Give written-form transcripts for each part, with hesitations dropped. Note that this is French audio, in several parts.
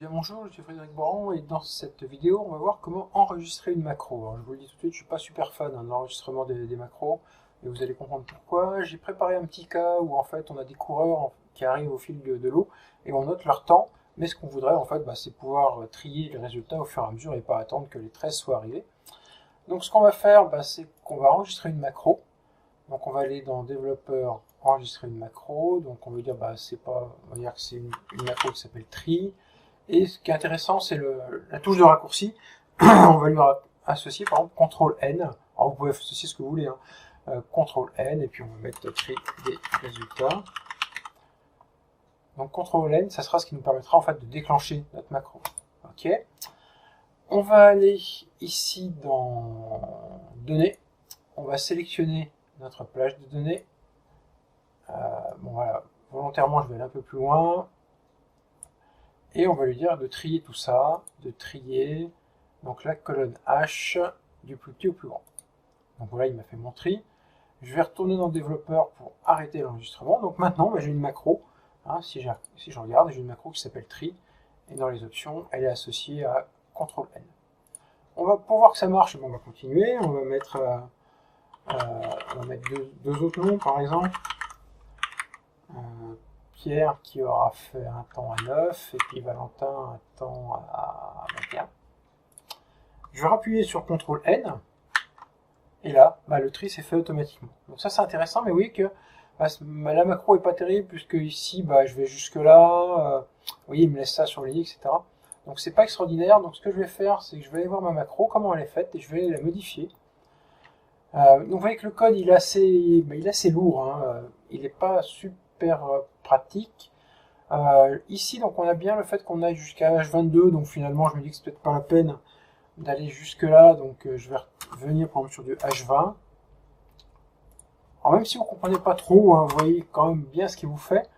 Bien, bonjour, je suis Frédéric Boran et dans cette vidéo on va voir comment enregistrer une macro. Alors, je vous le dis tout de suite, je suis pas super fan de l'enregistrement des macros et vous allez comprendre pourquoi. J'ai préparé un petit cas où en fait on a des coureurs qui arrivent au fil de l'eau et on note leur temps, mais ce qu'on voudrait en fait c'est pouvoir trier les résultats au fur et à mesure et pas attendre que les 13 soient arrivés. Donc ce qu'on va faire, c'est qu'on va enregistrer une macro. Donc on va aller dans développeur, enregistrer une macro, donc on va dire on va dire que c'est une macro qui s'appelle tree. Et ce qui est intéressant, c'est la touche de raccourci. On va lui associer par exemple CTRL-N. Alors vous pouvez associer ce que vous voulez. CTRL-N, et puis on va mettre tri des résultats. Donc CTRL-N, ça sera ce qui nous permettra en fait de déclencher notre macro. Ok. On va aller ici dans Données. On va sélectionner notre plage de données. Bon voilà, volontairement je vais aller un peu plus loin. Et on va lui dire de trier tout ça, de trier donc la colonne H du plus petit au plus grand. Donc voilà, il m'a fait mon tri. Je vais retourner dans le développeur pour arrêter l'enregistrement. Donc maintenant, j'ai une macro. Si je regarde, j'ai une macro qui s'appelle tri. Et dans les options, elle est associée à CTRL-N. Pour voir que ça marche, on va continuer. On va mettre deux autres noms, par exemple. Pierre qui aura fait un temps à 9 et puis Valentin un temps à 21. Je vais appuyer sur CTRL-N et là, le tri s'est fait automatiquement. Donc ça c'est intéressant, mais oui que la macro est pas terrible puisque ici je vais jusque là, vous voyez il me laisse ça sur les etc. Donc c'est pas extraordinaire. Donc ce que je vais faire, c'est que je vais aller voir ma macro, comment elle est faite, et je vais la modifier. Donc vous voyez que le code il est assez lourd, il n'est pas super pratique. Ici donc on a bien le fait qu'on aille jusqu'à H22, donc finalement je me dis que c'est peut-être pas la peine d'aller jusque là, donc je vais revenir par exemple sur du H20. Alors même si vous comprenez pas trop, vous voyez quand même bien ce qu'il vous fait.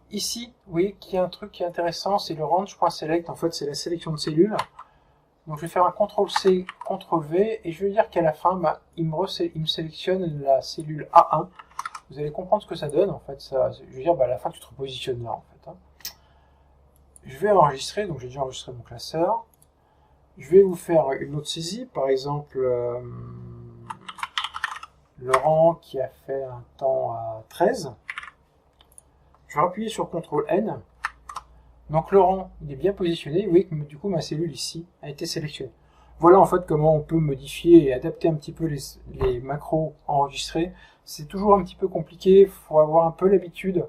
Ici vous voyez qu'il y a un truc qui est intéressant, c'est le range.select. En fait c'est la sélection de cellules. Donc je vais faire un CTRL-C, CTRL-V, et je vais dire qu'à la fin, il me sélectionne la cellule A1. Vous allez comprendre ce que ça donne, en fait. Je veux dire, à la fin, tu te repositionnes là, en fait. Je vais enregistrer, donc j'ai déjà enregistré mon classeur. Je vais vous faire une autre saisie, par exemple, Laurent qui a fait un temps à 13. Je vais appuyer sur CTRL-N. Donc Laurent, il est bien positionné. Vous voyez que du coup ma cellule ici a été sélectionnée. Voilà en fait comment on peut modifier et adapter un petit peu les macros enregistrés. C'est toujours un petit peu compliqué, il faut avoir un peu l'habitude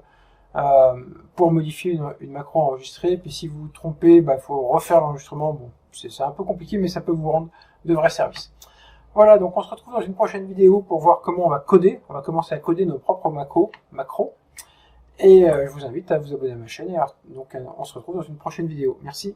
pour modifier une macro enregistrée. Puis si vous vous trompez, il faut refaire l'enregistrement. Bon, c'est un peu compliqué, mais ça peut vous rendre de vrais services. Voilà, donc on se retrouve dans une prochaine vidéo pour voir comment on va coder. On va commencer à coder nos propres macros. Et je vous invite à vous abonner à ma chaîne. Donc on se retrouve dans une prochaine vidéo. Merci.